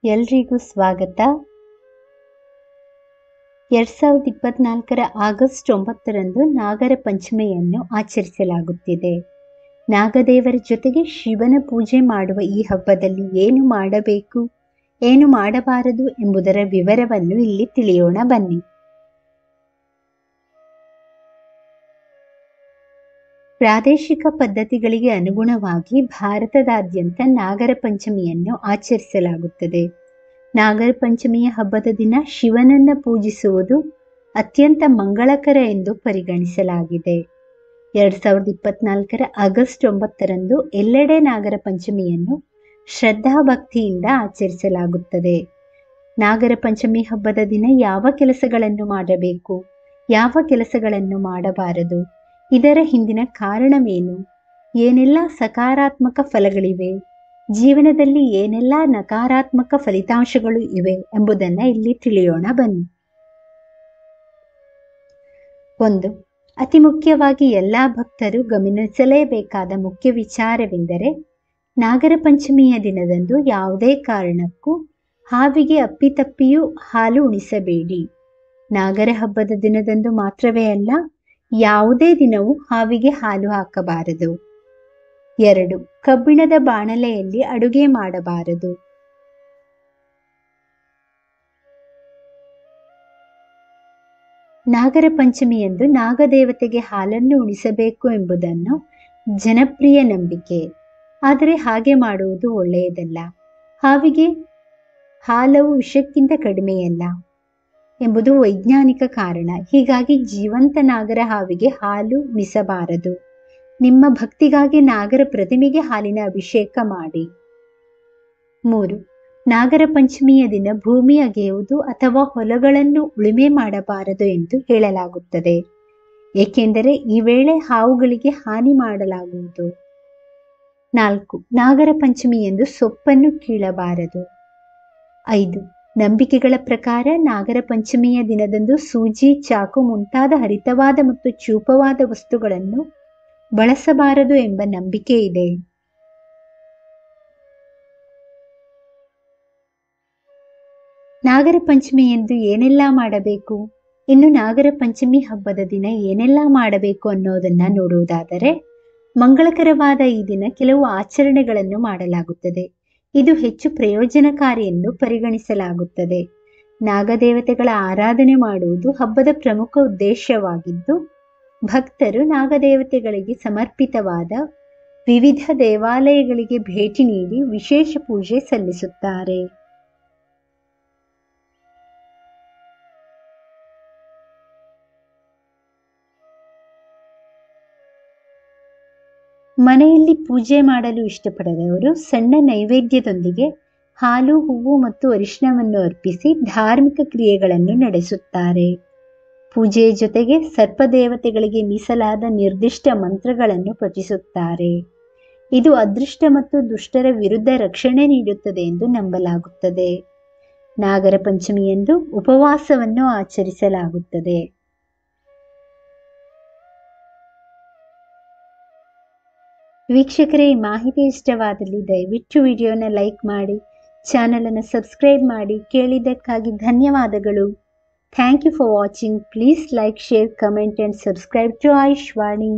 ಎಲ್ರಿಗೂ ಸ್ವಾಗತ. 2024 ಆಗಸ್ಟ್ 9ರಂದು ನಾಗರ ಪಂಚಮಿಯನ್ನು ಆಚರಿಸಲಾಗುತ್ತಿದೆ. ನಾಗದೇವರ ಜೊತೆಗೆ ಶಿವನ ಪೂಜೆ ಮಾಡುವ ಈ ಹಬ್ಬದಲ್ಲಿ ಏನು ಮಾಡಬೇಕು, ಏನು ಮಾಡಬಾರದು ಎಂಬುದರ ವಿವರವನ್ನು ಇಲ್ಲಿ ತಿಳಿಯೋಣ ಬನ್ನಿ. ಪ್ರಾದೇಶಿಕ ಪದ್ಧತಿಗಳಿಗೆ ಅನುಗುಣವಾಗಿ ಭಾರತದಾದ್ಯಂತ ನಾಗರ ಪಂಚಮಿಯನ್ನು ಆಚರಿಸಲಾಗುತ್ತದೆ. ನಾಗರ ಪಂಚಮಿಯ ಹಬ್ಬದ ದಿನ ಶಿವನನ್ನು ಪೂಜಿಸುವುದು ಅತ್ಯಂತ ಮಂಗಳಕರ ಎಂದು ಪರಿಗಣಿಸಲಾಗಿದೆ. 2024 ಆಗಸ್ಟ್ 9ರಂದು ಎಲ್ಲೆಡೆ ನಾಗರ ಪಂಚಮಿಯನ್ನು ಶ್ರದ್ಧಾಭಕ್ತಿಯಿಂದ ಆಚರಿಸಲಾಗುತ್ತದೆ. ನಾಗರ ಪಂಚಮಿ ಹಬ್ಬದ ದಿನ ಯಾವ ಕೆಲಸಗಳನ್ನು ಮಾಡಬೇಕು, ಯಾವ ಕೆಲಸಗಳನ್ನು ಮಾಡಬಾರದು, ಇದರ ಹಿಂದಿನ ಕಾರಣವೇನು, ಏನೆಲ್ಲ ಸಕಾರಾತ್ಮಕ ಫಲಗಳಿವೆ, ಜೀವನದಲ್ಲಿ ಏನೆಲ್ಲ ನಕಾರಾತ್ಮಕ ಫಲಿತಾಂಶಗಳು ಇವೆ ಎಂಬುದನ್ನು ಇಲ್ಲಿ ತಿಳಿಯೋಣ ಬನ್ನಿ. 1. ಅತಿ ಮುಖ್ಯವಾಗಿ ಎಲ್ಲ ಭಕ್ತರು ಗಮನಿಸಲೇಬೇಕಾದ ಮುಖ್ಯ ವಿಚಾರವೆಂದರೆ ನಾಗರ ಪಂಚಮಿಯ ದಿನದಂದು ಯಾವುದೇ ಕಾರಣಕ್ಕೂ ಹಾವಿಗೆ ಅಪ್ಪಿತಪ್ಪಿಯೂ ಹಾಲು ಉಣಿಸಬೇಡಿ. ನಾಗರ ಹಬ್ಬದ ದಿನದಂದು ಮಾತ್ರವೇ ಅಲ್ಲ, ಯಾವುದೇ ದಿನವೂ ಹಾವಿಗೆ ಹಾಲು ಹಾಕಬಾರದು. 2. ಕಬ್ಬಿಣದ ಬಾಣಲೆಯಲ್ಲಿ ಅಡುಗೆ ಮಾಡಬಾರದು. ನಾಗರ ಪಂಚಮಿಯಂದು ನಾಗದೇವತೆಗೆ ಹಾಲನ್ನು ಉಣಿಸಬೇಕು ಎಂಬುದನ್ನು ಜನಪ್ರಿಯ ನಂಬಿಕೆ. ಆದರೆ ಹಾಗೆ ಮಾಡುವುದು ಒಳ್ಳೆಯದಲ್ಲ. ಹಾವಿಗೆ ಹಾಲವು ವಿಷಕ್ಕಿಂತ ಕಡಿಮೆಯಲ್ಲ ಎಂಬುದು ವೈಜ್ಞಾನಿಕ ಕಾರಣ. ಹೀಗಾಗಿ ಜೀವಂತ ನಾಗರ ಹಾವಿಗೆ ಹಾಲು ಉಣಿಸಬಾರದು. ನಿಮ್ಮ ಭಕ್ತಿಗಾಗಿ ನಾಗರ ಪ್ರತಿಮೆಗೆ ಹಾಲಿನ ಅಭಿಷೇಕ ಮಾಡಿ. 3. ನಾಗರ ಪಂಚಮಿಯ ದಿನ ಭೂಮಿ ಅಗೆಯುವುದು ಅಥವಾ ಹೊಲಗಳನ್ನು ಉಳುಮೆ ಮಾಡಬಾರದು ಎಂದು ಹೇಳಲಾಗುತ್ತದೆ. ಏಕೆಂದರೆ ಈ ವೇಳೆ ಹಾವುಗಳಿಗೆ ಹಾನಿ ಮಾಡಲಾಗುವುದು. 4. ನಾಗರ ಪಂಚಮಿಯಂದು ಸೊಪ್ಪನ್ನು ಕೀಳಬಾರದು. 5. ನಂಬಿಕೆಗಳ ಪ್ರಕಾರ ನಾಗರ ಪಂಚಮಿಯ ದಿನದಂದು ಸೂಜಿ, ಚಾಕು ಮುಂತಾದ ಹರಿತವಾದ ಮತ್ತು ಚೂಪವಾದ ವಸ್ತುಗಳನ್ನು ಬಳಸಬಾರದು ಎಂಬ ನಂಬಿಕೆ ಇದೆ. ನಾಗರ ಪಂಚಮಿಯಂದು ಏನೆಲ್ಲ ಮಾಡಬೇಕು? ಇನ್ನು ನಾಗರ ಪಂಚಮಿ ಹಬ್ಬದ ದಿನ ಏನೆಲ್ಲ ಮಾಡಬೇಕು ಅನ್ನೋದನ್ನ ನೋಡುವುದಾದರೆ, ಮಂಗಳಕರವಾದ ಈ ದಿನ ಕೆಲವು ಆಚರಣೆಗಳನ್ನು ಮಾಡಲಾಗುತ್ತದೆ. ಇದು ಹೆಚ್ಚು ಪ್ರಯೋಜನಕಾರಿ ಎಂದು ಪರಿಗಣಿಸಲಾಗುತ್ತದೆ. ನಾಗದೇವತೆಗಳ ಆರಾಧನೆ ಮಾಡುವುದು ಹಬ್ಬದ ಪ್ರಮುಖ ಉದ್ದೇಶವಾಗಿದ್ದು, ಭಕ್ತರು ನಾಗದೇವತೆಗಳಿಗೆ ಸಮರ್ಪಿತವಾದ ವಿವಿಧ ದೇವಾಲಯಗಳಿಗೆ ಭೇಟಿ ನೀಡಿ ವಿಶೇಷ ಪೂಜೆ ಸಲ್ಲಿಸುತ್ತಾರೆ. ಮನೆಯಲ್ಲಿ ಪೂಜೆ ಮಾಡಲು ಇಷ್ಟಪಡದವರು ಸಣ್ಣ ನೈವೇದ್ಯದೊಂದಿಗೆ ಹಾಲು, ಹೂವು ಮತ್ತು ಅರಿಶಿಣವನ್ನು ಅರ್ಪಿಸಿ ಧಾರ್ಮಿಕ ಕ್ರಿಯೆಗಳನ್ನು ನಡೆಸುತ್ತಾರೆ. ಪೂಜೆಯ ಜೊತೆಗೆ ಸರ್ಪದೇವತೆಗಳಿಗೆ ಮೀಸಲಾದ ನಿರ್ದಿಷ್ಟ ಮಂತ್ರಗಳನ್ನು ಪಠಿಸುತ್ತಾರೆ. ಇದು ಅದೃಷ್ಟ ಮತ್ತು ದುಷ್ಟರ ವಿರುದ್ಧ ರಕ್ಷಣೆ ನೀಡುತ್ತದೆ ಎಂದು ನಂಬಲಾಗುತ್ತದೆ. ನಾಗರ ಪಂಚಮಿಯಂದು ಉಪವಾಸವನ್ನು ಆಚರಿಸಲಾಗುತ್ತದೆ. ವೀಕ್ಷಕರೇ, ಈ ಮಾಹಿತಿ ಇಷ್ಟವಾದಲ್ಲಿ ದಯವಿಟ್ಟು ವಿಡಿಯೋನ ಲೈಕ್ ಮಾಡಿ, ಚಾನಲನ್ನು ಸಬ್ಸ್ಕ್ರೈಬ್ ಮಾಡಿ. ಕೇಳಿದ್ದಕ್ಕಾಗಿ ಧನ್ಯವಾದಗಳು. Thank you for watching. Please like, share, comment and subscribe to Ayushvani.